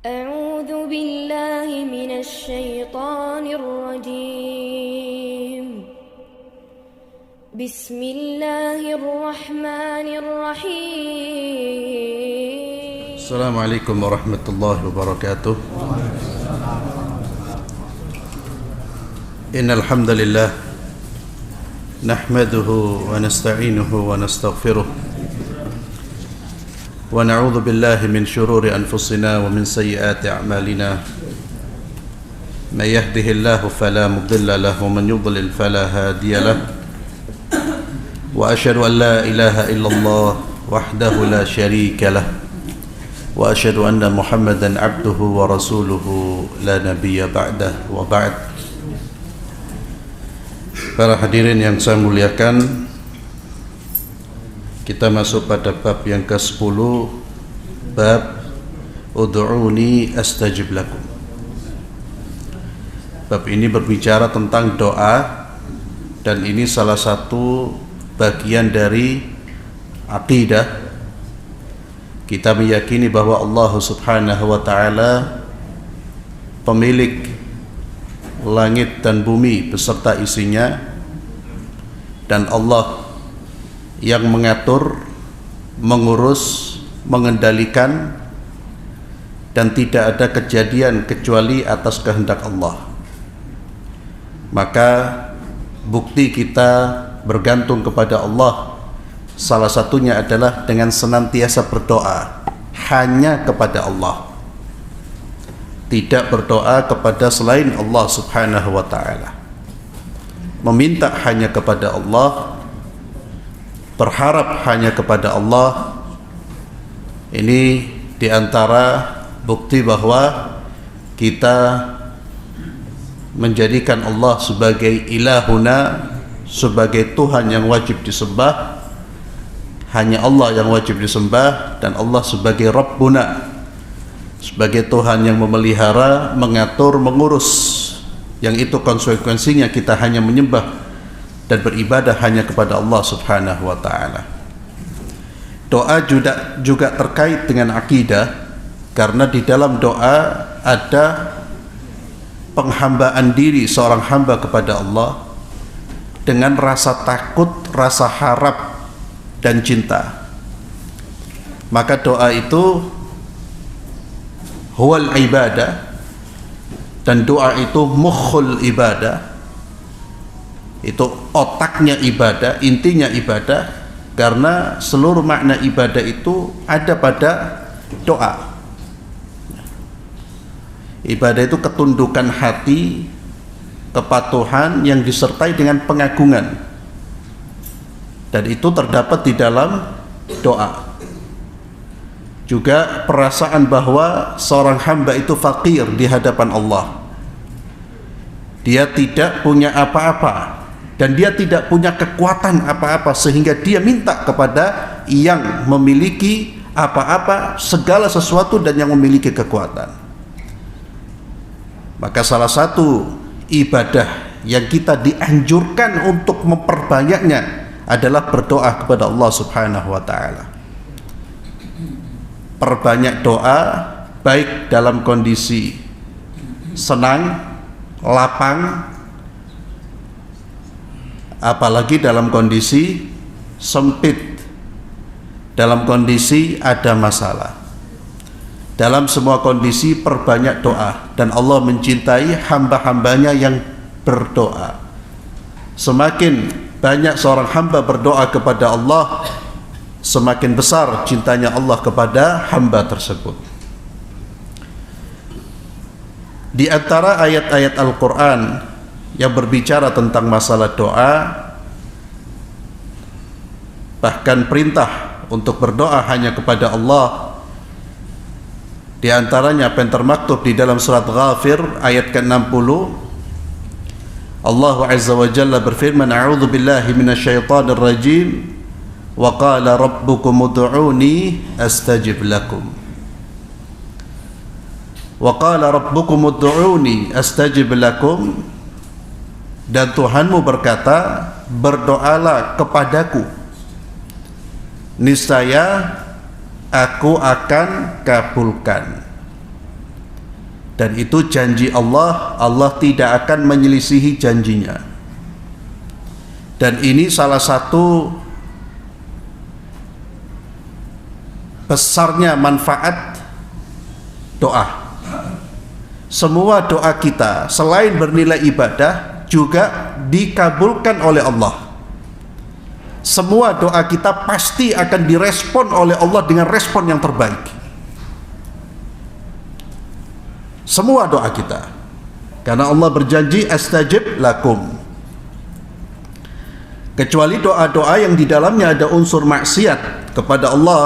أعوذ بالله من الشيطان الرجيم بسم الله الرحمن الرحيم السلام عليكم ورحمة الله وبركاته. إن الحمد لله نحمده ونستعينه ونستغفره ونعوذ بالله من شرور أنفسنا ومن سيئات أعمالنا. من يهده الله فلا مضل له ومن يضلل فلا هادي له. وأشهد أن لا إله إلا الله وحده لا شريك له وأشهد أن محمدا عبده ورسوله لا نبي بعده وبعد. Para hadirin yang saya muliakan, kita masuk pada bab yang ke-10, bab Ud'uni astajib lakum. Bab ini berbicara tentang doa, dan ini salah satu bagian dari aqidah. Kita meyakini bahwa Allah Subhanahu wa ta'ala pemilik langit dan bumi beserta isinya, dan Allah yang mengatur, mengurus, mengendalikan, dan tidak ada kejadian kecuali atas kehendak Allah. Maka bukti kita bergantung kepada Allah salah satunya adalah dengan senantiasa berdoa hanya kepada Allah, tidak berdoa kepada selain Allah Subhanahu wa ta'ala, meminta hanya kepada Allah, berharap hanya kepada Allah. Ini diantara bukti bahwa kita menjadikan Allah sebagai ilahuna, sebagai Tuhan yang wajib disembah. Hanya Allah yang wajib disembah, dan Allah sebagai Rabbuna, sebagai Tuhan yang memelihara, mengatur, mengurus, yang itu konsekuensinya kita hanya menyembah dan beribadah hanya kepada Allah Subhanahu wa ta'ala. Doa juga terkait dengan akidah, karena di dalam doa ada penghambaan diri seorang hamba kepada Allah dengan rasa takut, rasa harap, dan cinta. Maka doa itu huwal ibadah, dan doa itu mukhul ibadah, itu otaknya ibadah, intinya ibadah, karena seluruh makna ibadah itu ada pada doa. Ibadah itu ketundukan hati, kepatuhan yang disertai dengan pengagungan, dan itu terdapat di dalam doa. Juga perasaan bahwa seorang hamba itu fakir di hadapan Allah. Dia tidak punya apa-apa, dan dia tidak punya kekuatan apa-apa, sehingga dia minta kepada yang memiliki apa-apa, segala sesuatu, dan yang memiliki kekuatan. Maka salah satu ibadah yang kita dianjurkan untuk memperbanyaknya adalah berdoa kepada Allah Subhanahu wa ta'ala. Perbanyak doa, baik dalam kondisi senang, lapang, apalagi dalam kondisi sempit, dalam kondisi ada masalah. Dalam semua kondisi perbanyak doa, dan Allah mencintai hamba-hambanya yang berdoa. Semakin banyak seorang hamba berdoa kepada Allah, semakin besar cintanya Allah kepada hamba tersebut. Di antara ayat-ayat Al-Quran yang berbicara tentang masalah doa, bahkan perintah untuk berdoa hanya kepada Allah, di antaranya apa yang termaktub di dalam surat Ghafir ayat ke-60. Allah Azza wa Jalla berfirman, A'udzu billahi minasyaitonir rajim, wa qala rabbukum ud'uni astajib lakum. Wa qala rabbukum ud'uni astajib lakum, dan Tuhanmu berkata, berdoalah kepadaku, niscaya aku akan kabulkan. Dan itu janji Allah, Allah tidak akan menyelisihi janjinya. Dan ini salah satu besarnya manfaat doa. Semua doa kita selain bernilai ibadah juga dikabulkan oleh Allah. Semua doa kita pasti akan direspon oleh Allah dengan respon yang terbaik. Semua doa kita, karena Allah berjanji astajib lakum. Kecuali doa-doa yang di dalamnya ada unsur maksiat kepada Allah,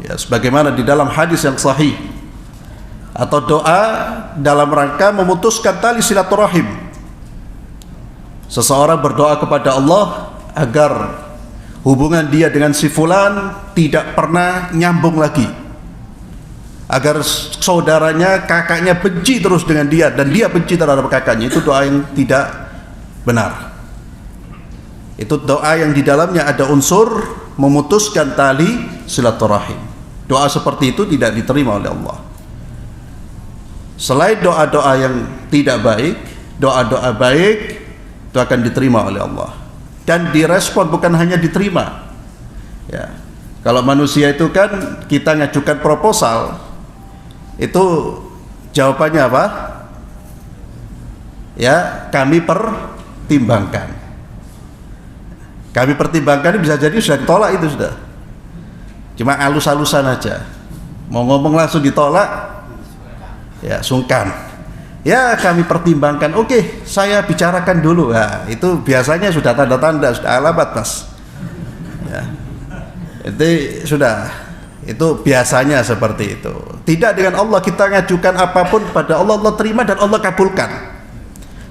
ya, sebagaimana di dalam hadis yang sahih, atau doa dalam rangka memutuskan tali silaturahim. Seseorang berdoa kepada Allah agar hubungan dia dengan si fulan tidak pernah nyambung lagi, agar saudaranya, kakaknya benci terus dengan dia dan dia benci terhadap kakaknya. Itu doa yang tidak benar. Itu doa yang di dalamnya ada unsur memutuskan tali silaturahim. Doa seperti itu tidak diterima oleh Allah. Selain doa-doa yang tidak baik, doa-doa baik itu akan diterima oleh Allah dan direspon, bukan hanya diterima. Ya, kalau manusia itu kan kita ngajukan proposal, itu jawabannya apa? Ya, kami pertimbangkan. Kami pertimbangkan ini bisa jadi sudah ditolak, itu sudah. Cuma halus-halusan aja. Mau ngomong langsung ditolak, ya sungkan. Ya, kami pertimbangkan. Oke, saya bicarakan dulu. Nah, itu biasanya sudah tanda-tanda, sudah alamat, Mas. Ya. Itu sudah. Itu biasanya seperti itu. Tidak dengan Allah kita ngajukan apapun pada Allah, Allah terima dan Allah kabulkan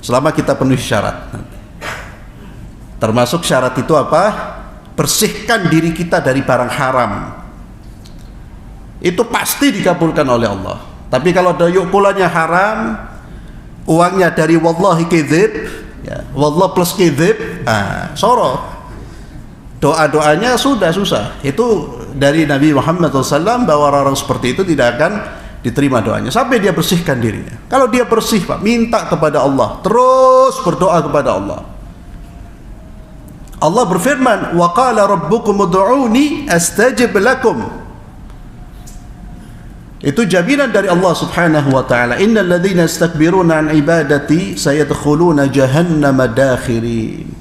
selama kita penuhi syarat. Termasuk syarat itu apa? Bersihkan diri kita dari barang haram. Itu pasti dikabulkan oleh Allah. Tapi kalau dayukulannya haram, uangnya dari wallahi kadzib, ya, wallah plus kadzib, soro. Doa-doanya sudah susah. Itu dari Nabi Muhammad SAW bahwa orang seperti itu tidak akan diterima doanya sampai dia bersihkan dirinya. Kalau dia bersih, Pak, minta kepada Allah, terus berdoa kepada Allah. Allah berfirman, wa qala rabbukum ud'uni astajib lakum. Itu jaminan dari Allah Subhanahu wa taala, innal ladzina yastakbiruna an ibadati sayadkhuluna jahannama dakhirin.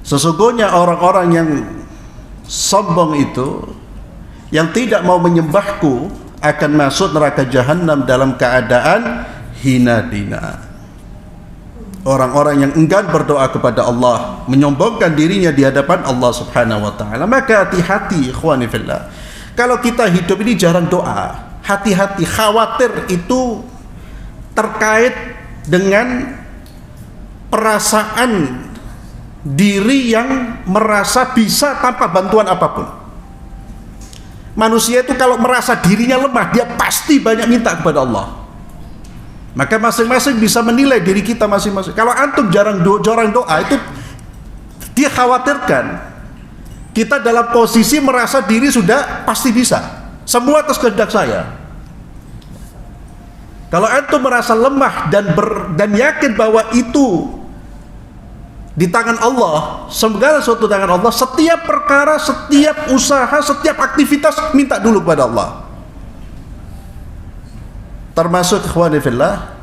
Sesungguhnya orang-orang yang sombong itu, yang tidak mau menyembahku, akan masuk neraka jahanam dalam keadaan hina dina. Orang-orang yang enggan berdoa kepada Allah, menyombongkan dirinya di hadapan Allah Subhanahu wa taala. Maka hati-hati ikhwani fillah. Kalau kita hidup ini jarang doa, hati-hati, khawatir itu terkait dengan perasaan diri yang merasa bisa tanpa bantuan apapun. Manusia itu kalau merasa dirinya lemah, dia pasti banyak minta kepada Allah. Maka masing-masing bisa menilai diri kita masing-masing. Kalau antum jarang doa, itu dia khawatirkan kita dalam posisi merasa diri sudah pasti bisa, semua atas kehendak saya. Kalau antum merasa lemah dan yakin bahwa itu di tangan Allah, segala sesuatu tangan Allah, setiap perkara, setiap usaha, setiap aktivitas minta dulu kepada Allah. Termasuk ikhwani fillah,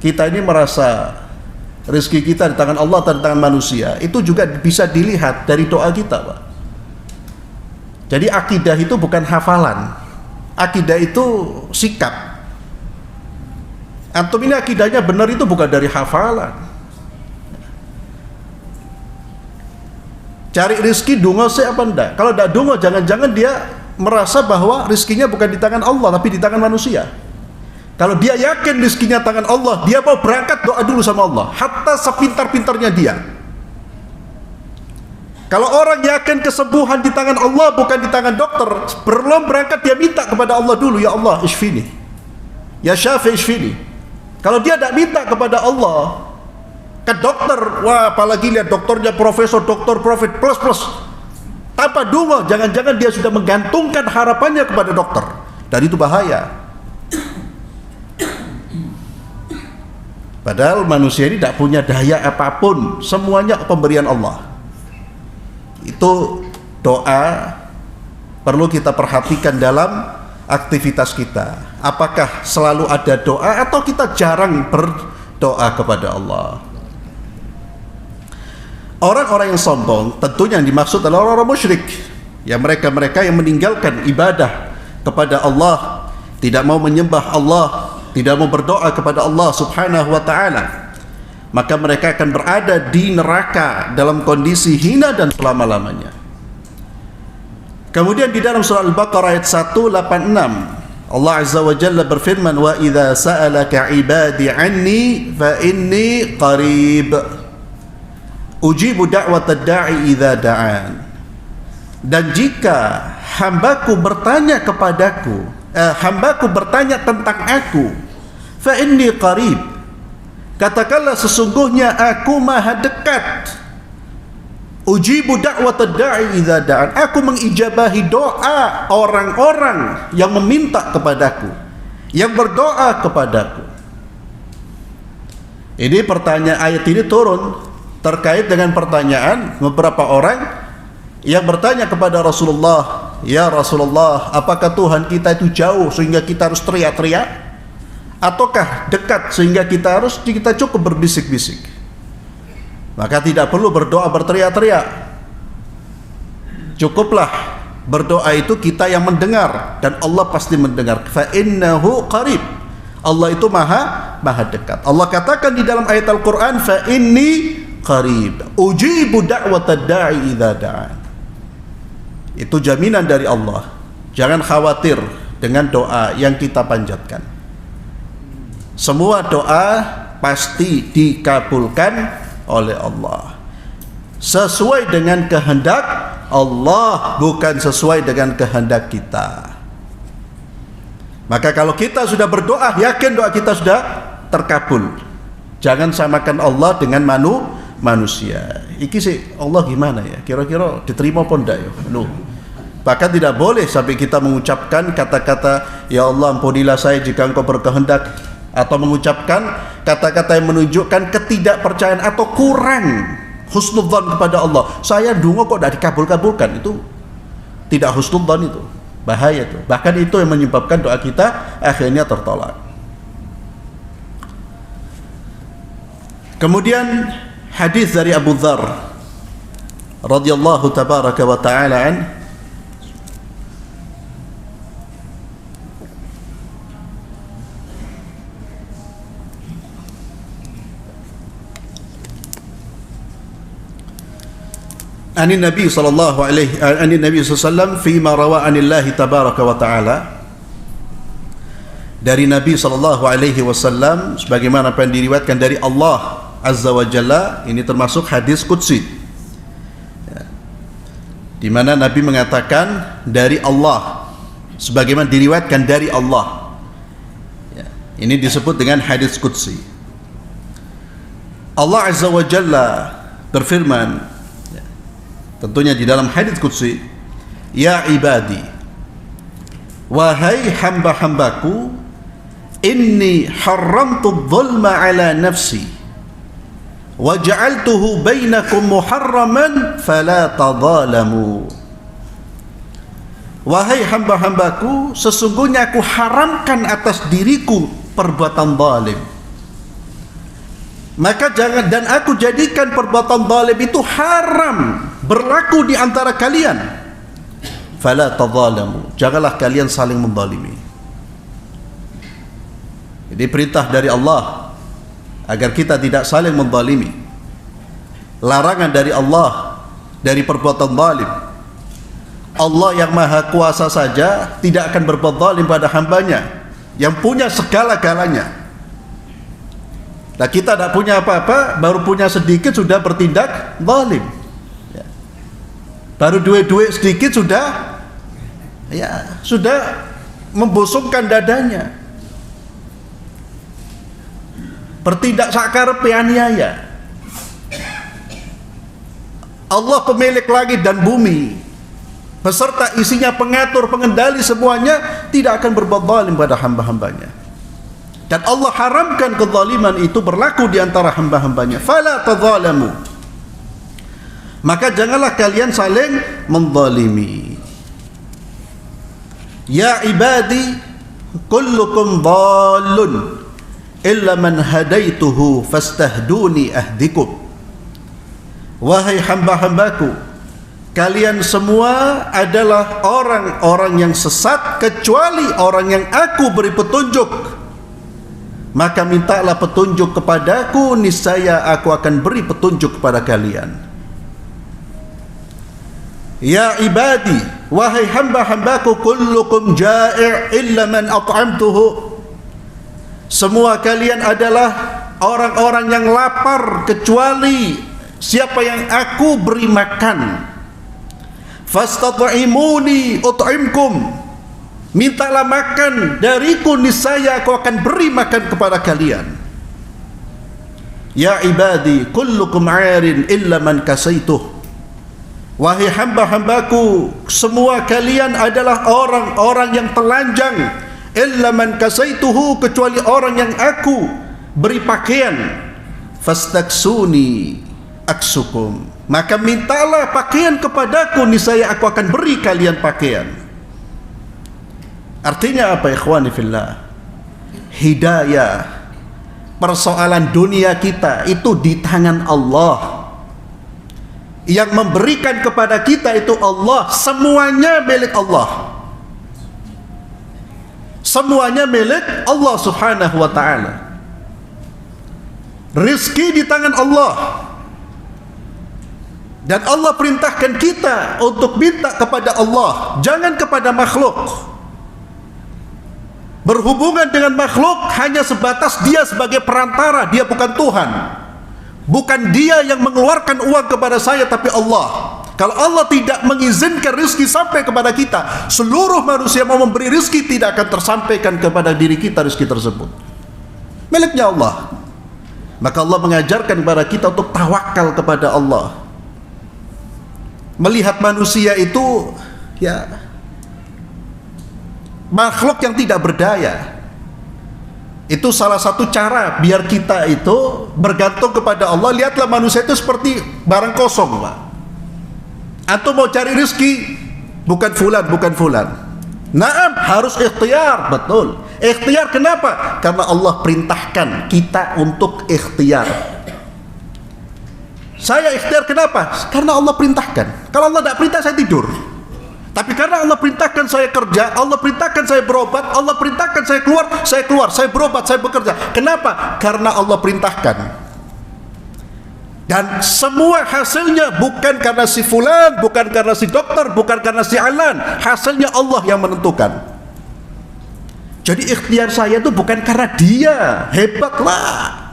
kita ini merasa rezeki kita di tangan Allah atau di tangan manusia, itu juga bisa dilihat dari doa kita, Pak. Jadi akidah itu bukan hafalan, akidah itu sikap. Antum ini akidahnya benar itu bukan dari hafalan. Cari rezeki dungo sih apa enggak? Kalau enggak dungo, jangan-jangan dia merasa bahwa rezekinya bukan di tangan Allah tapi di tangan manusia. Kalau dia yakin rezekinya tangan Allah, dia mau berangkat doa dulu sama Allah, hatta sepintar-pintarnya dia. Kalau orang yakin kesembuhan di tangan Allah bukan di tangan dokter, belum berangkat dia minta kepada Allah dulu, ya Allah isfini, ya Syafi isfini. Kalau dia tidak minta kepada Allah ke dokter, wah apalagi lihat dokternya profesor, dokter, profit, plus tanpa dungo, jangan-jangan dia sudah menggantungkan harapannya kepada dokter, dan itu bahaya. Padahal manusia ini tidak punya daya apapun, semuanya pemberian Allah. Itu doa perlu kita perhatikan dalam aktivitas kita. Apakah selalu ada doa atau kita jarang berdoa kepada Allah? Orang-orang yang sombong tentunya yang dimaksud adalah orang-orang musyrik, ya mereka-mereka yang meninggalkan ibadah kepada Allah, tidak mau menyembah Allah, tidak mau berdoa kepada Allah Subhanahu wa ta'ala. Maka mereka akan berada di neraka dalam kondisi hina dan selama-lamanya. Kemudian di dalam surah Al-Baqarah ayat 186 Allah Azza wa Jalla berfirman, wa idza sa'alaka ibadi anni fa inni qarib ujibu da'watad da'i idza da'an. Dan jika hambaku bertanya kepadaku, hambaku bertanya tentang aku, fa inni qarib, katakanlah sesungguhnya aku maha dekat. Ujibu da'watad da'i idza da'an, aku mengijabahi doa orang-orang yang meminta kepadaku, yang berdoa kepadaku. Ini pertanyaan, ayat ini turun terkait dengan pertanyaan beberapa orang yang bertanya kepada Rasulullah, ya Rasulullah, apakah Tuhan kita itu jauh sehingga kita harus teriak-teriak, ataukah dekat sehingga kita cukup berbisik-bisik? Maka tidak perlu berdoa berteriak-teriak, cukuplah berdoa itu kita yang mendengar, dan Allah pasti mendengar. Fa innahu qarib, Allah itu maha dekat. Allah katakan di dalam ayat Al-Quran, fa inni qarib ujibu da'watad da'i idza da'an. Itu jaminan dari Allah. Jangan khawatir dengan doa yang kita panjatkan. Semua doa pasti dikabulkan oleh Allah sesuai dengan kehendak Allah, bukan sesuai dengan kehendak kita. Maka kalau kita sudah berdoa, yakin doa kita sudah terkabul. Jangan samakan Allah dengan manusia. Iki sih Allah gimana ya, kira-kira diterima apa enggak ya? Loh. Bahkan tidak boleh sampai kita mengucapkan kata-kata, ya Allah ampunilah saya jika engkau berkehendak, atau mengucapkan kata-kata yang menunjukkan ketidakpercayaan atau kurang husnudzan kepada Allah. Saya dungo kok tidak dikabul-kabulkan, itu tidak husnudzan, itu bahaya itu. Bahkan itu yang menyebabkan doa kita akhirnya tertolak. Kemudian hadis dari Abu Dzar radhiyallahu tabaraka wa ta'ala an, Ani Nabi sallallahu alaihi ani Nabi sallallahu fima rawa anillahi tabaraka wa taala, dari Nabi sallallahu alaihi wasallam sebagaimana apa yang diriwayatkan dari Allah azza wa jalla. Ini termasuk hadis qudsi ya, di mana Nabi mengatakan dari Allah, sebagaimana diriwayatkan dari Allah ya. Ini disebut dengan hadis qudsi. Allah azza wa jalla berfirman, tentunya di dalam hadits qudsi, ya ibadi, wahai hamba-hambaku, inni haramtu dhulma ala nafsi wa ja'altuhu bainakum muharraman fala tadhalamu. Wahai hamba-hambaku, sesungguhnya aku haramkan atas diriku perbuatan zalim, maka jangan, dan aku jadikan perbuatan zalim itu haram berlaku di antara kalian. Fala tadzalamu, janganlah kalian saling menzalimi. Jadi perintah dari Allah agar kita tidak saling menzalimi. Larangan dari Allah dari perbuatan zalim. Allah yang maha kuasa saja tidak akan berbuat zalim pada hambanya yang punya segala-galanya. Nah, kita tidak punya apa-apa, baru punya sedikit sudah bertindak zalim ya. Baru duit-duit sedikit sudah membusungkan dadanya, bertindak sakarepe aniaya. Allah pemilik langit dan bumi beserta isinya, pengatur, pengendali semuanya, tidak akan berbuat zalim pada hamba-hambanya. Dan Allah haramkan kezaliman itu berlaku di antara hamba-hambanya. Fala tadzalamu. Maka janganlah kalian saling menzalimi. Ya ibadi kullukum dhallun illa man hadaituhu fastahduni ahdikum. Wahai hamba-hambaku, kalian semua adalah orang-orang yang sesat kecuali orang yang aku beri petunjuk. Maka mintalah petunjuk kepadaku, niscaya aku akan beri petunjuk kepada kalian. Ya ibadi, wahai hamba-hambaku, kullukum ja'i' illa man at'amtuhu. Semua kalian adalah orang-orang yang lapar kecuali siapa yang aku beri makan. Fastat'imuni ut'imkum. Mintalah makan dariku, niscaya aku akan beri makan kepada kalian. Ya ibadi kullukum 'arin illa man kasaituh. Wahai hamba-hambaku, semua kalian adalah orang-orang yang telanjang, illa man kasaituhu, kecuali orang yang aku beri pakaian. Fastaksuni aksukum. Maka mintalah pakaian kepadaku, niscaya aku akan beri kalian pakaian. Artinya apa, ikhwani fillah? Hidayah, persoalan dunia kita itu di tangan Allah. Yang memberikan kepada kita itu Allah. Semuanya milik Allah. Semuanya milik Allah subhanahu wa ta'ala. Rizki di tangan Allah. Dan Allah perintahkan kita untuk minta kepada Allah, jangan kepada makhluk. Berhubungan dengan makhluk hanya sebatas dia sebagai perantara, dia bukan Tuhan. Bukan dia yang mengeluarkan uang kepada saya, tapi Allah. Kalau Allah tidak mengizinkan rizki sampai kepada kita, seluruh manusia mau memberi rizki tidak akan tersampaikan kepada diri kita rizki tersebut. Miliknya Allah. Maka Allah mengajarkan kepada kita untuk tawakal kepada Allah. Melihat manusia itu ya makhluk yang tidak berdaya. Itu salah satu cara biar kita itu bergantung kepada Allah. Lihatlah manusia itu seperti barang kosong, Pak. Antum mau cari rezeki, bukan fulan. Naam, harus ikhtiar, betul. Ikhtiar kenapa? Karena Allah perintahkan kita untuk ikhtiar. Saya ikhtiar kenapa? Karena Allah perintahkan. Kalau Allah tidak perintah, saya tidur. Tapi karena Allah perintahkan saya kerja, Allah perintahkan saya berobat, Allah perintahkan saya keluar, saya berobat, saya bekerja. Kenapa? Karena Allah perintahkan. Dan semua hasilnya bukan karena si fulan, bukan karena si dokter, bukan karena si alan. Hasilnya Allah yang menentukan. Jadi ikhtiar saya itu bukan karena dia, hebatlah.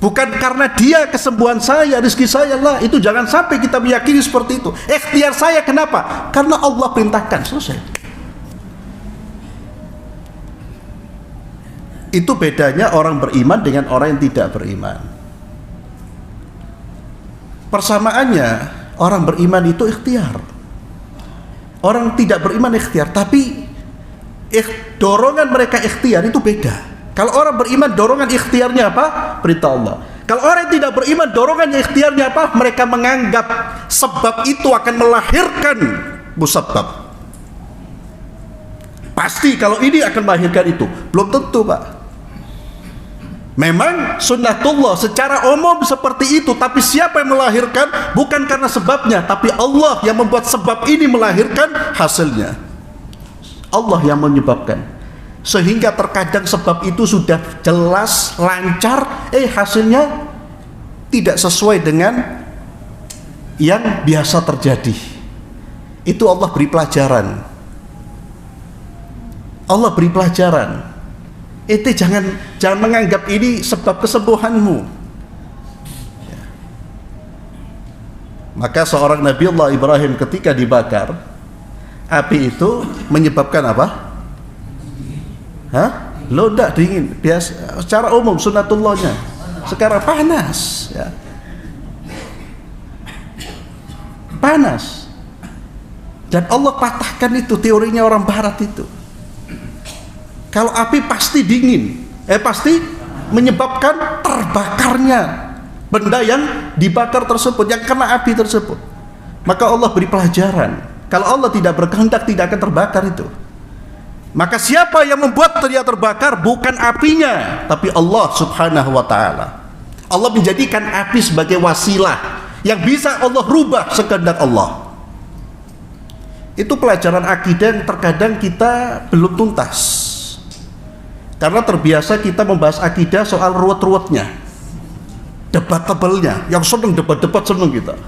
Bukan karena dia kesembuhan saya, rezeki saya lah. Itu jangan sampai kita meyakini seperti itu. Ikhtiar saya kenapa? Karena Allah perintahkan, selesai. Itu bedanya orang beriman dengan orang yang tidak beriman. Persamaannya, orang beriman itu ikhtiar. Orang tidak beriman ikhtiar, tapi dorongan mereka ikhtiar itu beda. Kalau orang beriman, dorongan ikhtiarnya apa? Perintah Allah. Kalau orang yang tidak beriman, dorongan ikhtiarnya apa? Mereka menganggap sebab itu akan melahirkan musabbab. Pasti kalau ini akan melahirkan itu. Belum tentu, Pak. Memang sunnatullah secara umum seperti itu, tapi siapa yang melahirkan? Bukan karena sebabnya, tapi Allah yang membuat sebab ini melahirkan hasilnya. Allah yang menyebabkan. Sehingga terkadang sebab itu sudah jelas, lancar, hasilnya tidak sesuai dengan yang biasa terjadi. Itu Allah beri pelajaran. Allah beri pelajaran. Itu jangan menganggap ini sebab kesembuhanmu. Maka seorang Nabi Allah Ibrahim ketika dibakar, api itu menyebabkan apa? Lodak dingin, biasa secara umum sunnatullahnya. Sekarang panas, ya. Panas. Dan Allah patahkan itu teorinya orang barat itu. Kalau api pasti dingin, pasti menyebabkan terbakarnya benda yang dibakar tersebut, yang kena api tersebut. Maka Allah beri pelajaran, kalau Allah tidak berkehendak tidak akan terbakar itu. Maka siapa yang membuat dia terbakar bukan apinya, tapi Allah subhanahu wa ta'ala. Allah menjadikan api sebagai wasilah yang bisa Allah rubah sekehendak Allah. Itu pelajaran akidah yang terkadang kita belum tuntas, karena terbiasa kita membahas akidah soal ruwet-ruwetnya, debatable-nya, yang seneng debat-debat seneng kita.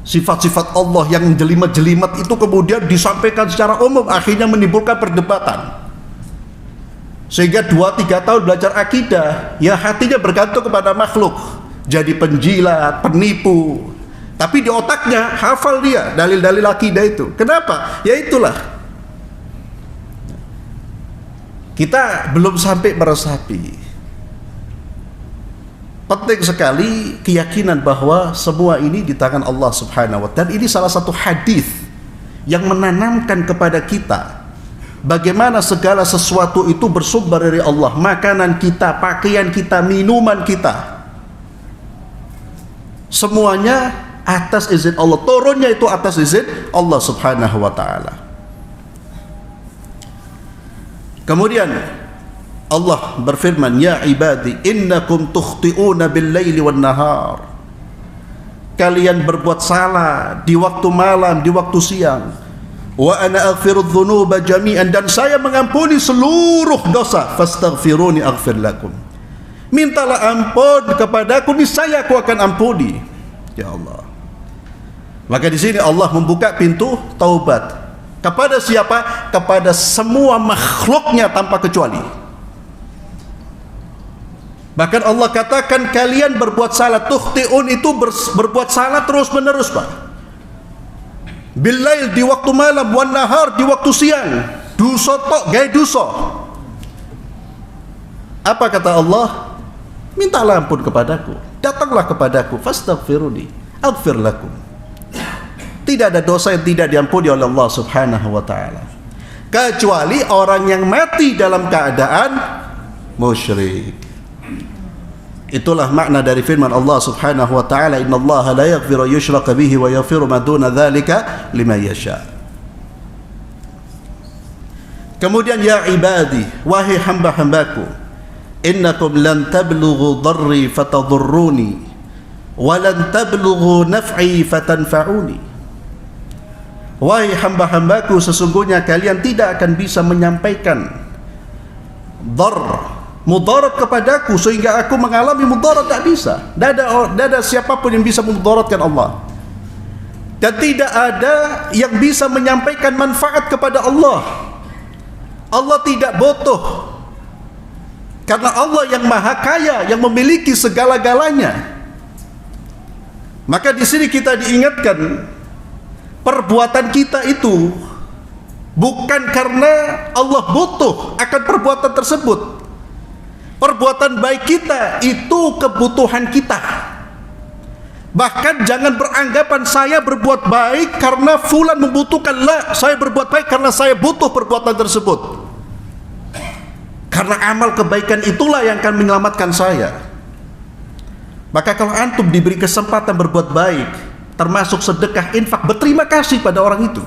Sifat-sifat Allah yang jelimet-jelimet itu kemudian disampaikan secara umum, akhirnya menimbulkan perdebatan. Sehingga 2-3 tahun belajar akidah, ya hatinya bergantung kepada makhluk, jadi penjilat, penipu. Tapi di otaknya hafal dia dalil-dalil akidah itu. Kenapa? Ya itulah, kita belum sampai meresapi. Penting sekali keyakinan bahwa semua ini di tangan Allah subhanahu wa ta'ala. Dan ini salah satu hadis yang menanamkan kepada kita bagaimana segala sesuatu itu bersumber dari Allah. Makanan kita, pakaian kita, minuman kita, semuanya atas izin Allah. Turunnya itu atas izin Allah subhanahu wa ta'ala. Kemudian Allah berfirman, ya ibadi innakum tukhti'una bil laili wan nahar. Kalian berbuat salah di waktu malam, di waktu siang. Wa ana aghfiru dzunuba jami'an, dan saya mengampuni seluruh dosa. Fastaghfiruni aghfir lakum. Mintalah ampun kepadaku, niscaya aku akan ampuni. Ya Allah. Maka di sini Allah membuka pintu taubat kepada siapa? Kepada semua makhluknya tanpa kecuali. Bahkan Allah katakan kalian berbuat salah. Tukhti'un itu berbuat salah terus menerus, Pak. Billail di waktu malam, wan nahar di waktu siang. Duso tok gaya duso. Apa kata Allah? Mintalah ampun kepadaku, datanglah kepadaku, fastaghfiruni aghfir lakum. Tidak ada dosa yang tidak diampuni oleh Allah subhanahu wa ta'ala, kecuali orang yang mati dalam keadaan musyrik. Itulah makna dari firman Allah subhanahu wa ta'ala, innallaha la yaghfiru yushraka bihi wa yaghfiru ma duna dzalika liman yasha. Kemudian ya ibadi, wahai hamba-hambaku, innakum lan tablughu dharri fatadurruni wa lan tablughu naf'i fatanfa'uni. Wahai hamba-hambaku, sesungguhnya kalian tidak akan bisa menyampaikan mudarat kepadaku sehingga aku mengalami mudarat. Tak bisa. Tidak ada siapapun yang bisa memudaratkan Allah, dan tidak ada yang bisa menyampaikan manfaat kepada Allah. Allah tidak butuh, karena Allah yang maha kaya, yang memiliki segala-galanya. Maka di sini kita diingatkan, perbuatan kita itu bukan karena Allah butuh akan perbuatan tersebut. Perbuatan baik kita itu kebutuhan kita. Bahkan jangan beranggapan saya berbuat baik karena fulan membutuhkan. La, saya berbuat baik karena saya butuh perbuatan tersebut. Karena amal kebaikan itulah yang akan menyelamatkan saya. Maka kalau antum diberi kesempatan berbuat baik, termasuk sedekah, infak, berterima kasih pada orang itu.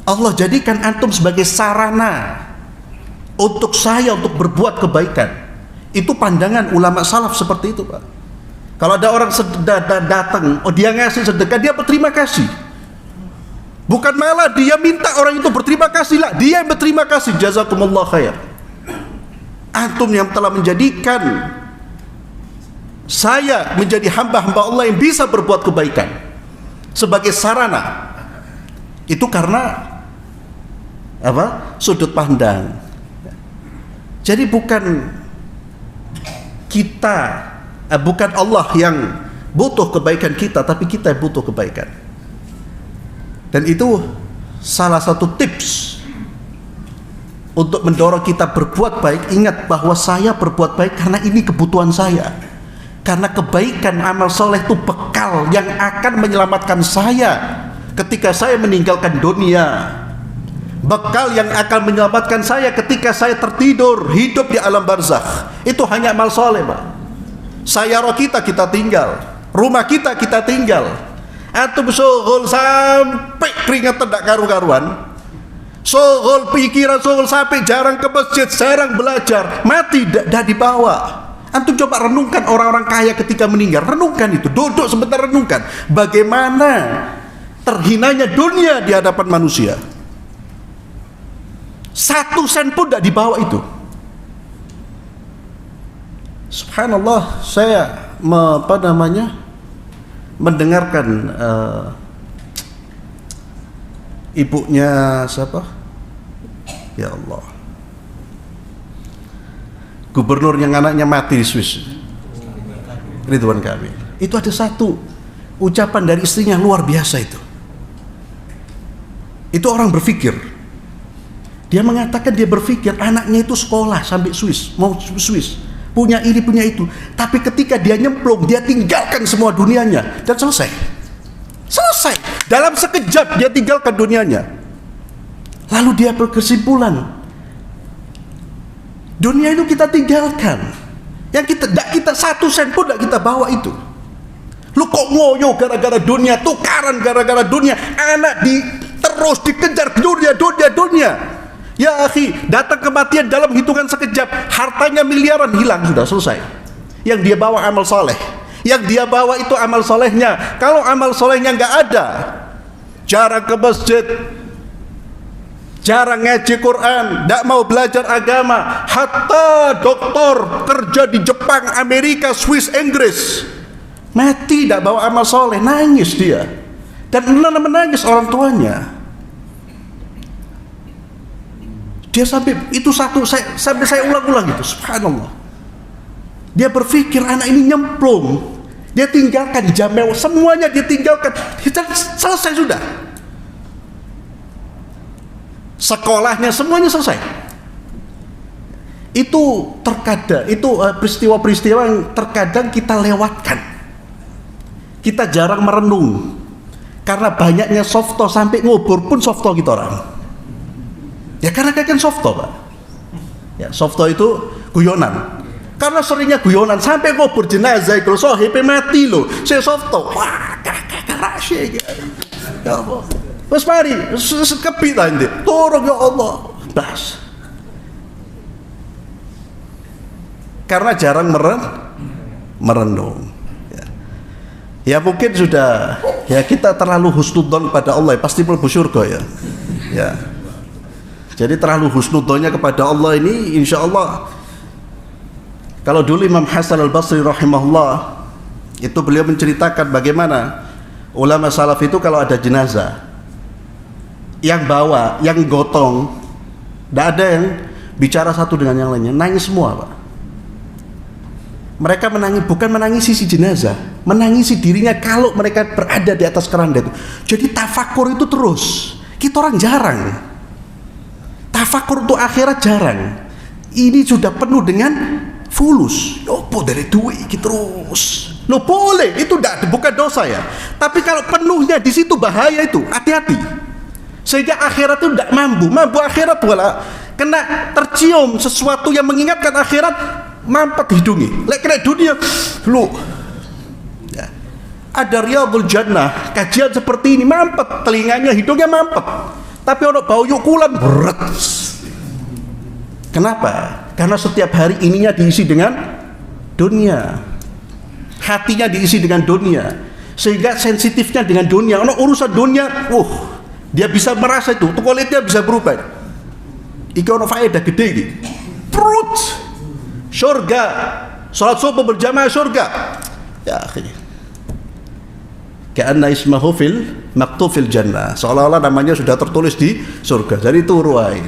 Allah jadikan antum sebagai sarana untuk saya untuk berbuat kebaikan. Itu pandangan ulama salaf seperti itu, Pak. Kalau ada orang datang, dia ngasih sedekah, dia berterima kasih. Bukan malah dia minta orang itu berterima kasih, lah dia yang berterima kasih. Jazakumullah khair. Antum yang telah menjadikan saya menjadi hamba-hamba Allah yang bisa berbuat kebaikan sebagai sarana. Itu karena apa? Sudut pandang. Jadi bukan kita, bukan Allah yang butuh kebaikan kita, tapi kita yang butuh kebaikan. Dan itu salah satu tips untuk mendorong kita berbuat baik. Ingat bahwa saya berbuat baik karena ini kebutuhan saya. Karena kebaikan amal soleh itu bekal yang akan menyelamatkan saya ketika saya meninggalkan dunia. Bekal yang akan menyelamatkan saya ketika saya tertidur hidup di alam barzakh itu hanya amal soleh, Pak. Sayara kita tinggal, rumah kita tinggal. Antum sogol sampai keringat tidak karu-karuan, sogol pikiran, sogol sampai jarang ke masjid, jarang belajar, mati dah dibawa. Antum coba renungkan orang-orang kaya ketika meninggal, renungkan itu, duduk sebentar renungkan bagaimana terhinanya dunia di hadapan manusia. 1 sen pun tidak dibawa itu. Subhanallah, saya mendengarkan ibunya siapa? Ya Allah, gubernur yang anaknya mati di Swiss, Ridwan Kamil. Itu ada satu ucapan dari istrinya luar biasa itu. Itu orang berpikir. Dia mengatakan dia berpikir anaknya itu sekolah sampai Swiss, mau Swiss, punya ini punya itu, tapi ketika dia nyemplung, dia tinggalkan semua dunianya dan selesai dalam sekejap dia tinggalkan dunianya. Lalu dia berkesimpulan, dunia itu kita tinggalkan, yang kita 1 sen pun tidak kita bawa itu. Lu kok ngoyo gara-gara dunia, tukaran gara-gara dunia, anak terus dikejar dunia. Ya akhi, datang kematian dalam hitungan sekejap, hartanya miliaran hilang, sudah selesai. Yang dia bawa amal soleh, yang dia bawa itu amal solehnya. Kalau amal solehnya nggak ada, jarang ke masjid, jarang ngaji Quran, tidak mau belajar agama, hatta doktor kerja di Jepang, Amerika, Swiss, Inggris, mati tidak bawa amal soleh, nangis dia, dan menangis orang tuanya. Dia sampai itu sampai saya ulang-ulang itu, subhanallah. Dia berpikir anak ini nyemplung, dia tinggalkan jam mewah, semuanya dia tinggalkan, selesai sudah. Sekolahnya semuanya selesai. Itu terkadang peristiwa-peristiwa yang terkadang kita lewatkan. Kita jarang merenung karena banyaknya softo, sampai ngubur pun softo kita orang. Ya karena kan softo, Pak. Ya, softo itu guyonan. Karena seringnya guyonan sampai ngubur jenazah itu sohipe mati loh. Saya softo. Wah, kakak rahasia. Ya Allah. Mas mari, sekepit nanti. Tolong ya Allah. Bas. Karena jarang merenung. Ya mungkin sudah, ya kita terlalu husnudzon pada Allah, pasti mlebu surga ya. Ya. Jadi terlalu husnudzonnya kepada Allah ini, insya Allah. Kalau dulu Imam Hasan al-Basri rahimahullah, itu beliau menceritakan bagaimana ulama salaf itu kalau ada jenazah, yang bawa, yang gotong, tidak ada yang bicara satu dengan yang lainnya, nangis semua, Pak. Mereka menangis, bukan menangisi si jenazah, menangisi dirinya kalau mereka berada di atas keranda itu. Jadi tafakur itu terus. Kita orang jarang tafakur untuk akhirat, jarang. Ini sudah penuh dengan fulus. Lopo dari duit gitu terus. Lo boleh, itu bukan dosa ya. Tapi kalau penuhnya di situ bahaya itu, hati-hati. Sehingga akhirat itu tidak mampu akhirat wala kena tercium sesuatu yang mengingatkan akhirat, mampet hidungi. Lek kena dunia, lu ya. Ada Riyadul Jannah, kajian seperti ini, mampet telinganya, hidungnya mampet. Tapi orang bau yukulan berat. Kenapa? Karena setiap hari ininya diisi dengan dunia, hatinya diisi dengan dunia, sehingga sensitifnya dengan dunia. Ono urusan dunia, dia bisa merasa itu kualitasnya bisa berubah. Iki ono faedah gede iki. Perut surga, salat subuh berjamaah surga. Ya akhirnya ka'anna ismahu fil maktufil jannah, seolah-olah namanya sudah tertulis di surga. Jadi itu ruai.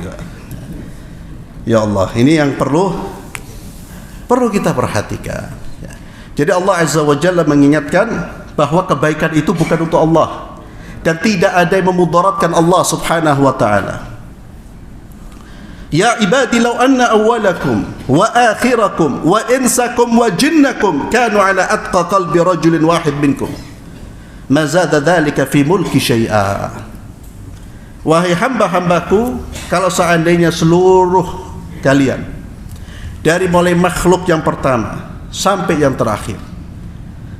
Ya Allah, ini yang perlu kita perhatikan ya. Jadi Allah Azza wa Jalla mengingatkan bahwa kebaikan itu bukan untuk Allah dan tidak ada yang memudaratkan Allah Subhanahu wa ta'ala. Ya ibadi law anna awwalakum wa akhirakum wa insakum wa jinnakum kanu ala atqa qalbi rajulin wahid minkum ma zada dhalika fi mulki syai'a Wahai hamba-hambaku, kalau seandainya seluruh kalian, dari mulai makhluk yang pertama sampai yang terakhir,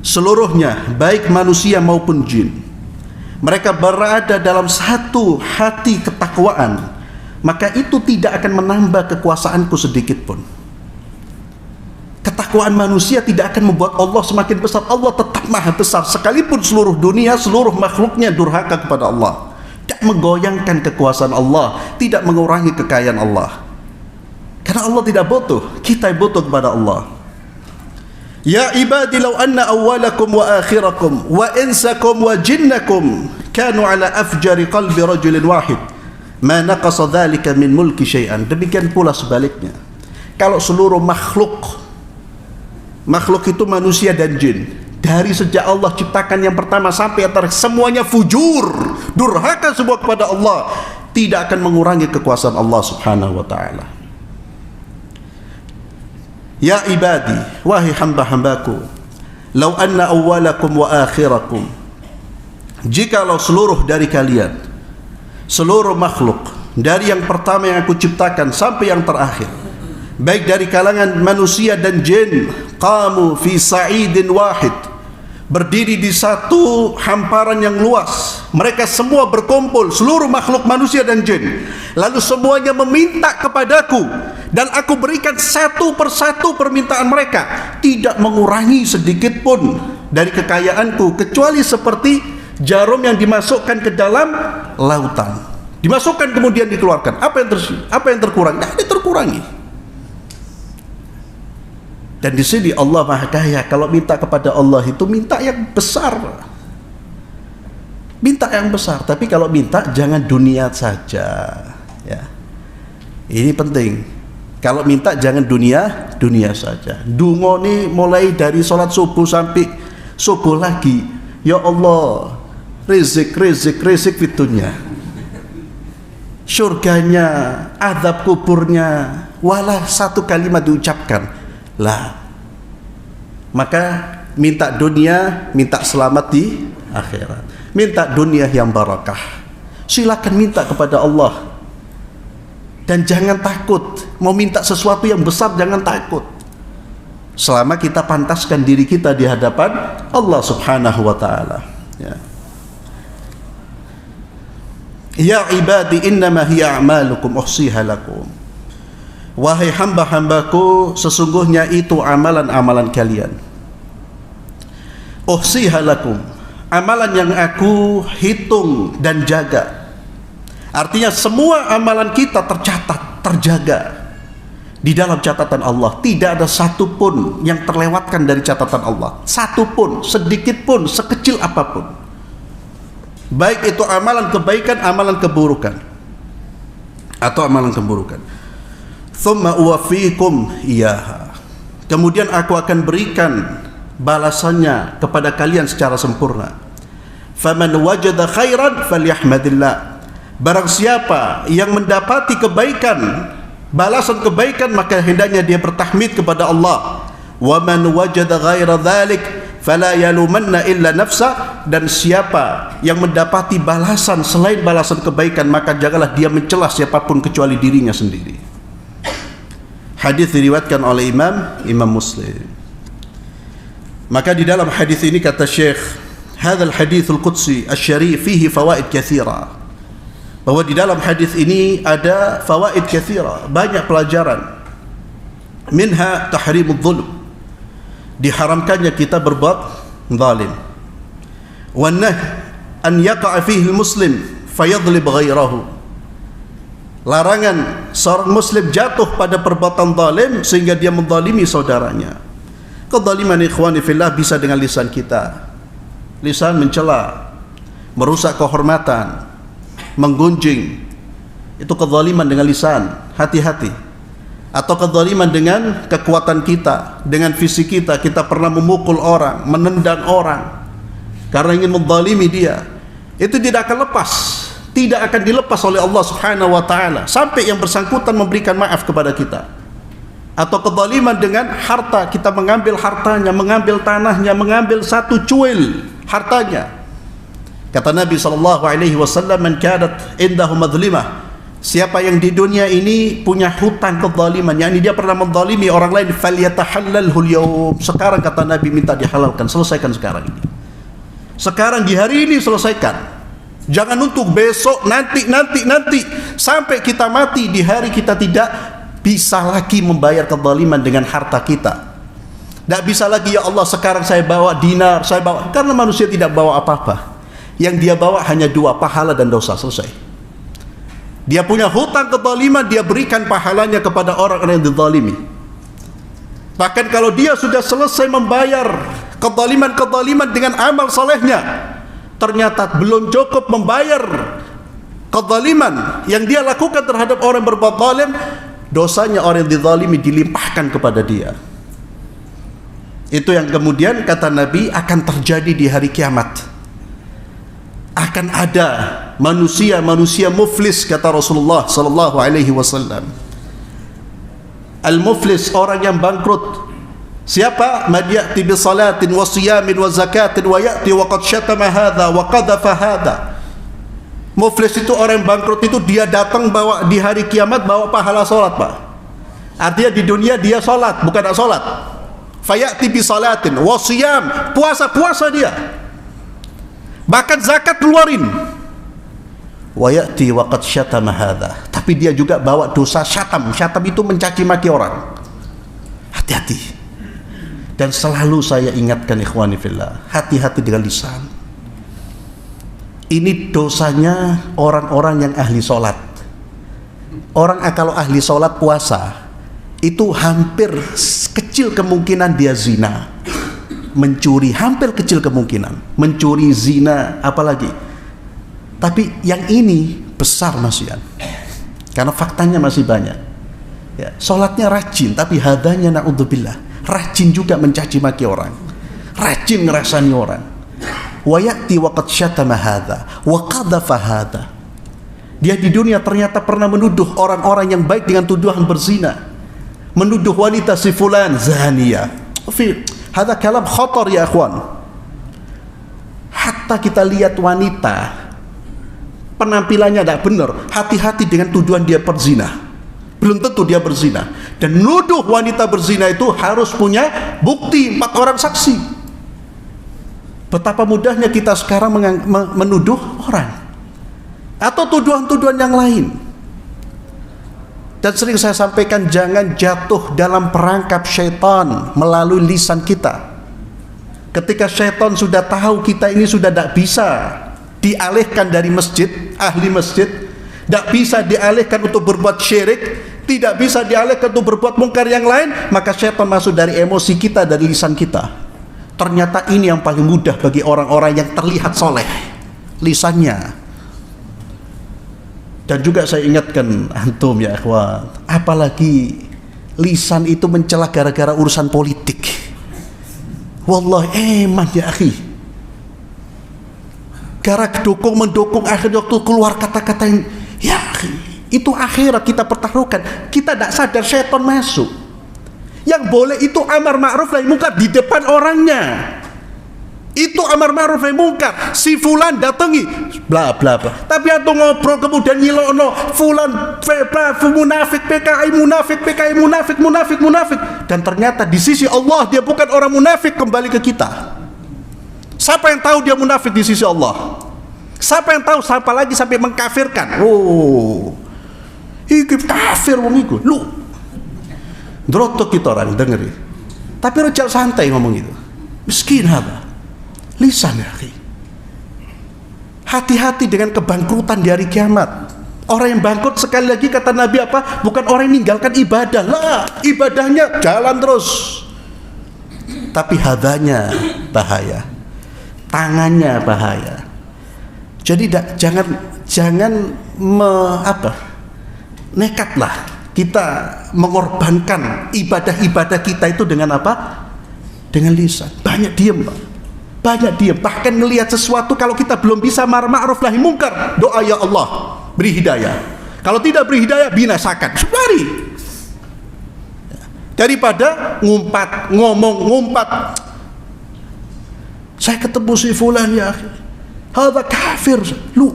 seluruhnya baik manusia maupun jin, mereka berada dalam satu hati ketakwaan, maka itu tidak akan menambah kekuasaanku sedikit pun. Ketakwaan manusia tidak akan membuat Allah semakin besar. Allah tetap maha besar, sekalipun seluruh dunia, seluruh makhluknya durhaka kepada Allah. Tidak menggoyangkan kekuasaan Allah, tidak mengurangi kekayaan Allah. Karena Allah tidak butuh, kita butuh kepada Allah. Ya ibadi law anna awwalakum wa akhirakum wa insakum wa jinnakum kanu ala afjari qalbi rajulin wahid ma naqasa dhalika min mulki syai'an. Demikian pula sebaliknya, kalau seluruh makhluk itu manusia dan jin, dari sejak Allah ciptakan yang pertama sampai yang terakhir, semuanya fujur, durhaka semua kepada Allah, tidak akan mengurangi kekuasaan Allah subhanahu wa ta'ala. Ya ibadi, wahai hamba-hambaku, law anna awwalakum wa akhirakum, jikalau seluruh dari kalian, seluruh makhluk, dari yang pertama yang aku ciptakan sampai yang terakhir, baik dari kalangan manusia dan jin, qamu fi sa'idin wahid, berdiri di satu hamparan yang luas, mereka semua berkumpul, seluruh makhluk manusia dan jin, lalu semuanya meminta kepadaku dan aku berikan satu persatu permintaan mereka, tidak mengurangi sedikit pun dari kekayaanku, kecuali seperti jarum yang dimasukkan ke dalam lautan, dimasukkan kemudian dikeluarkan. Apa yang terkurang? Tidak ada terkurangi. Dan di sini Allah Maha Kaya. Kalau minta kepada Allah itu minta yang besar, minta yang besar. Tapi kalau minta jangan dunia saja, ya. Ini penting. Kalau minta jangan dunia saja. Dungo ini mulai dari sholat subuh sampai subuh lagi, ya Allah, rizik fitunya, surganya, azab kuburnya, walah satu kalimat diucapkan lah. Maka minta dunia, minta selamat di akhirat, minta dunia yang barakah. Silakan minta kepada Allah, dan jangan takut mau minta sesuatu yang besar. Jangan takut selama kita pantaskan diri kita di hadapan Allah subhanahu wa ta'ala, ya. Ya ibadi innama hiya a'malukum uhsiha lakum, wahai hamba-hambaku, sesungguhnya itu amalan-amalan kalian. Uhsiha lakum, amalan yang aku hitung dan jaga. Artinya semua amalan kita tercatat, terjaga di dalam catatan Allah. Tidak ada satu pun yang terlewatkan dari catatan Allah, satu pun, sedikit pun, sekecil apapun, baik itu amalan kebaikan, amalan keburukan, atau amalan keburukan. Thumma uwafikum iyaha, kemudian aku akan berikan balasannya kepada kalian secara sempurna. Faman wajada khairan falyahmadillah, barang siapa yang mendapati kebaikan, balasan kebaikan, maka hendaknya dia bertahmid kepada Allah. Wa man wajada ghaira dzalik fala yalumanna illa nafsa, dan siapa yang mendapati balasan selain balasan kebaikan, maka janganlah dia mencela siapapun kecuali dirinya sendiri. Hadis diriwayatkan oleh Imam Muslim. Maka di dalam hadis ini kata Syekh, hadzal haditsul qudsi asy-syarif fihi fawaid katsira, bahwa di dalam hadis ini ada fawaid katsira, banyak pelajaran. Minha tahrimudz zulm, diharamkannya kita berbuat zalim. Wan nahy an yaqa'a fihi al-muslim fayadhlib ghairahu, larangan seorang muslim jatuh pada perbuatan zalim sehingga dia menzalimi saudaranya. Kezaliman ikhwani fillah bisa dengan lisan kita. Lisan mencela, merusak kehormatan, menggunjing, itu kezaliman dengan lisan. Hati-hati. Atau kezaliman dengan kekuatan kita, dengan fisik kita. Kita pernah memukul orang, menendang orang karena ingin menzalimi dia. Itu tidak akan lepas, tidak akan dilepas oleh Allah subhanahu wa ta'ala sampai yang bersangkutan memberikan maaf kepada kita. Atau kezaliman dengan harta, kita mengambil hartanya, mengambil tanahnya, mengambil satu cuil hartanya, Kata Nabi SAW, man kanat indahu madlimah, siapa yang di dunia ini punya hutang kezaliman, yakni dia pernah menzalimi orang lain, falyatahallalhu al-yawm, sekarang kata Nabi minta dihalalkan, selesaikan sekarang ini. Sekarang di hari ini selesaikan. Jangan untuk besok, nanti sampai kita mati, di hari kita tidak bisa lagi membayar kezaliman dengan harta kita. Tidak bisa lagi, ya Allah sekarang saya bawa dinar, saya bawa, karena manusia tidak bawa apa-apa. Yang dia bawa hanya dua, pahala dan dosa, selesai. Dia punya hutang kezaliman, dia berikan pahalanya kepada orang-orang yang dizalimi. Bahkan kalau dia sudah selesai membayar kezaliman dengan amal salehnya, ternyata belum cukup membayar kezaliman yang dia lakukan terhadap orang yang berbuat zalim, dosanya orang yang dizalimi dilimpahkan kepada dia. Itu yang kemudian kata Nabi akan terjadi di hari kiamat. Akan ada manusia muflis, kata Rasulullah sallallahu alaihi wasallam. Al-muflis, orang yang bangkrut. Siapa? Man ya'ti bi salatin wa siyamin wa zakatin wa ya'ti wa qad syatama hadha wa qadhafa hadha. Muflis itu orang yang bangkrut, itu dia datang bawa di hari kiamat bawa pahala salat, Pak. Artinya di dunia dia salat, bukan tak salat. Fayati bi salatin wa siyam, puasa dia. Bahkan zakat keluarin. Wa ya'ti wa qad syatama hadha. Tapi dia juga bawa dosa syatam. Syatam itu mencaci maki orang. Hati-hati. Dan selalu saya ingatkan ikhwani fillah, hati-hati dengan lisan. Ini dosanya orang-orang yang ahli sholat. Orang kalau ahli sholat puasa, itu hampir kecil kemungkinan dia zina, mencuri, hampir kecil kemungkinan mencuri, zina, apalagi. Tapi yang ini besar masian, karena faktanya masih banyak ya, sholatnya rajin tapi hadanya na'udzubillah, rajin juga mencaci maki orang, rajin ngerasani orang. Wa ya'ti wa qad syatama hadza wa qadhafa hadza. Dia di dunia ternyata pernah menuduh orang-orang yang baik dengan tuduhan berzina, menuduh wanita si fulan zaniyah. Hadza kalam khatar ya akhwan. Hatta kita lihat wanita penampilannya tidak benar, hati-hati dengan tuduhan dia berzina. Belum tentu dia berzina. Dan nuduh wanita berzina itu harus punya bukti, 4 orang saksi. Betapa mudahnya kita sekarang menuduh orang, atau tuduhan-tuduhan yang lain. Dan sering saya sampaikan, jangan jatuh dalam perangkap syaitan melalui lisan kita. Ketika syaitan sudah tahu kita ini sudah tidak bisa dialihkan dari masjid, ahli masjid, tidak bisa dialihkan untuk berbuat syirik, tidak bisa dialihkan untuk berbuat mungkar yang lain, maka syaitan masuk dari emosi kita, dari lisan kita. Ternyata ini yang paling mudah bagi orang-orang yang terlihat soleh, lisannya. Dan juga saya ingatkan antum ya ikhwan, apalagi lisan itu mencela gara-gara urusan politik. Wallahi eman ya akhi, gara mendukung akhir waktu keluar kata-kata yang ya akhi, itu akhirat kita pertaruhkan. Kita tidak sadar syaitan masuk. Yang boleh itu amar ma'ruf nahi mungkar di depan orangnya. Itu amar ma'ruf nahi mungkar. Si fulan datangi bla bla bla. Tapi atau ngobrol kemudian nyilono fulan munafik PKI munafik. Dan ternyata di sisi Allah dia bukan orang munafik, kembali ke kita. Siapa yang tahu dia munafik di sisi Allah? Siapa yang tahu? Siapa lagi sampai mengkafirkan? Oh, iki kafir wong iku. Lu drotok kita orang dengeri. Tapi rejal santai ngomong itu. Miskin apa? Lisan ya akhi. Hati-hati dengan kebangkrutan di hari kiamat. Orang yang bangkrut sekali lagi kata Nabi apa? Bukan orang yang meninggalkan ibadah. Lah, ibadahnya jalan terus. Tapi hadanya bahaya. Tangannya bahaya. Jadi jangan nekatlah kita mengorbankan ibadah-ibadah kita itu dengan apa? Dengan lisan. Banyak diam, Pak. Banyak diam. Bahkan ngelihat sesuatu, kalau kita belum bisa ma'ruf nahi mungkar, doa ya Allah beri hidayah. Kalau tidak beri hidayah, binasakan. Sebari. Daripada ngomong ngumpat. Saya ketemu si fulan ya. hadza kafir. Lu,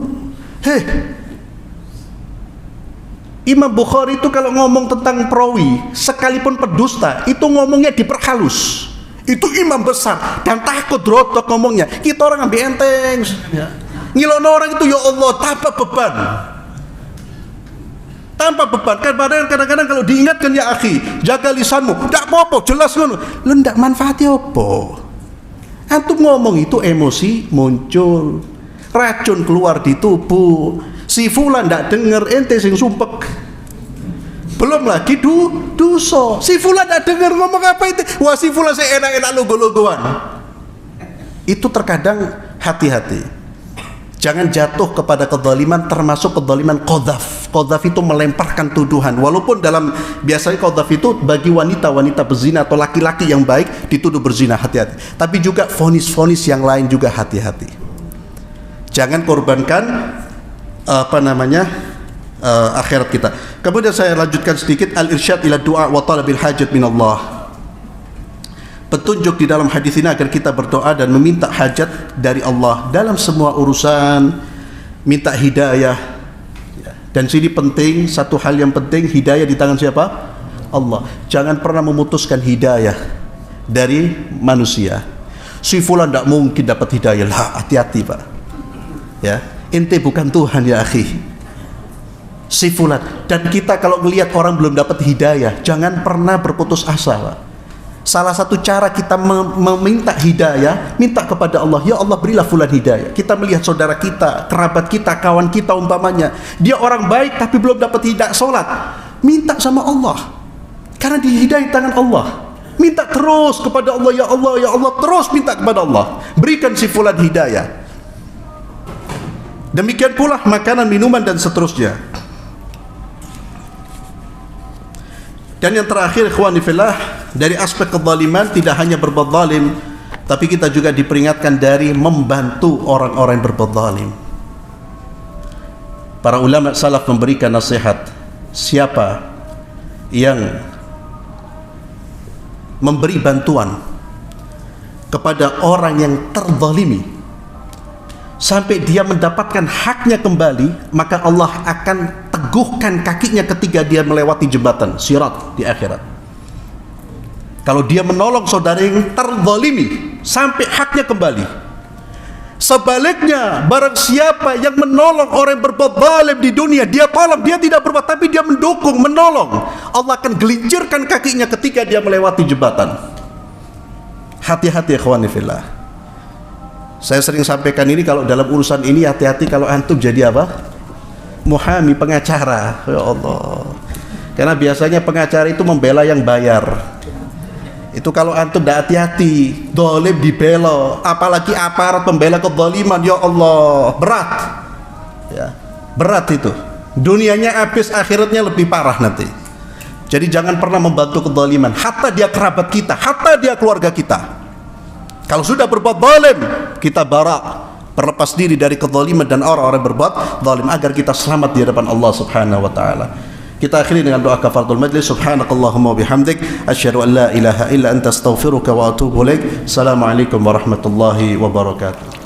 Imam Bukhari itu kalau ngomong tentang perawi, sekalipun pendusta, itu ngomongnya diperhalus. Itu imam besar dan takut rotok ngomongnya. Kita orang ambil enteng, ya. Ngilono orang itu ya Allah tanpa beban. Tanpa beban. Kadang-kadang kalau diingatkan ya akhi, jaga lisanmu. Ndak apa-apa, jelas ngono. Lu ndak manfaatnya apa? Antum ngomong itu emosi muncul, racun keluar di tubuh. Si fulan ndak denger, ente sing sumpek. Belum lagi dosa. Si fulan ndak denger ngomong apa itu. Wah, si fulan saya enak-enak logo-logoan. Itu terkadang hati-hati. Jangan jatuh kepada kezaliman, termasuk kezaliman qadzaf. Qadzaf itu melemparkan tuduhan. Walaupun dalam biasanya qadzaf itu bagi wanita-wanita berzina atau laki-laki yang baik dituduh berzina, hati-hati. Tapi juga vonis-vonis yang lain juga hati-hati. Jangan korbankan akhirat kita. Kemudian saya lanjutkan sedikit al-irsyad ila du'a wa talabil hajat minallah. Petunjuk di dalam hadis ini agar kita berdoa dan meminta hajat dari Allah dalam semua urusan, minta hidayah. Dan sini penting, satu hal yang penting, hidayah di tangan siapa? Allah. Jangan pernah memutuskan hidayah dari manusia. Si fulan tidak mungkin dapat hidayah. Lah, hati-hati Pak. Ya, ente bukan Tuhan ya akhi. Si fulan. Dan kita kalau melihat orang belum dapat hidayah, jangan pernah berputus asa Pak. Salah satu cara kita meminta hidayah, minta kepada Allah, ya Allah berilah fulan hidayah. Kita melihat saudara kita, kerabat kita, kawan kita umpamanya, dia orang baik tapi belum dapat hidayah sholat, minta sama Allah, karena di hidayah tangan Allah. Minta terus kepada Allah, ya Allah, ya Allah, terus minta kepada Allah, berikan si fulan hidayah. Demikian pula makanan, minuman dan seterusnya. Dan yang terakhir ikhwani fillah, dari aspek kezaliman tidak hanya berbuat zalim, tapi kita juga diperingatkan dari membantu orang-orang yang berbuat zalim. Para ulama salaf memberikan nasihat, siapa yang memberi bantuan kepada orang yang terzalimi sampai dia mendapatkan haknya kembali, maka Allah akan teguhkan kakinya ketika dia melewati jembatan sirat di akhirat. Kalau dia menolong saudara yang terzalimi sampai haknya kembali. Sebaliknya, barang siapa yang menolong orang yang berbuat zalim di dunia, dia tolong, dia tidak berbuat tapi dia mendukung, menolong, Allah akan gelincirkan kakinya ketika dia melewati jembatan. Hati-hati ikhwani fillah. Saya sering sampaikan ini, kalau dalam urusan ini hati-hati kalau antum jadi apa? Muhami, pengacara. Ya Allah. Karena biasanya pengacara itu membela yang bayar. Itu kalau antum tidak hati-hati, zalim dibela, apalagi aparat pembela kezaliman, ya Allah, berat. Ya, berat itu. Dunianya habis, akhiratnya lebih parah nanti. Jadi jangan pernah membantu kezaliman, hatta dia kerabat kita, hatta dia keluarga kita. Kalau sudah berbuat zalim, kita bara, berlepas diri dari kezaliman dan orang-orang berbuat zalim agar kita selamat di hadapan Allah Subhanahu wa taala. Kita akhiri dengan doa kafaratul majlis. Subhanakallahumma bihamdik, asyhadu an la ilaha illa anta astaghfiruka wa atubu ilaik. Assalamualaikum warahmatullahi wabarakatuh.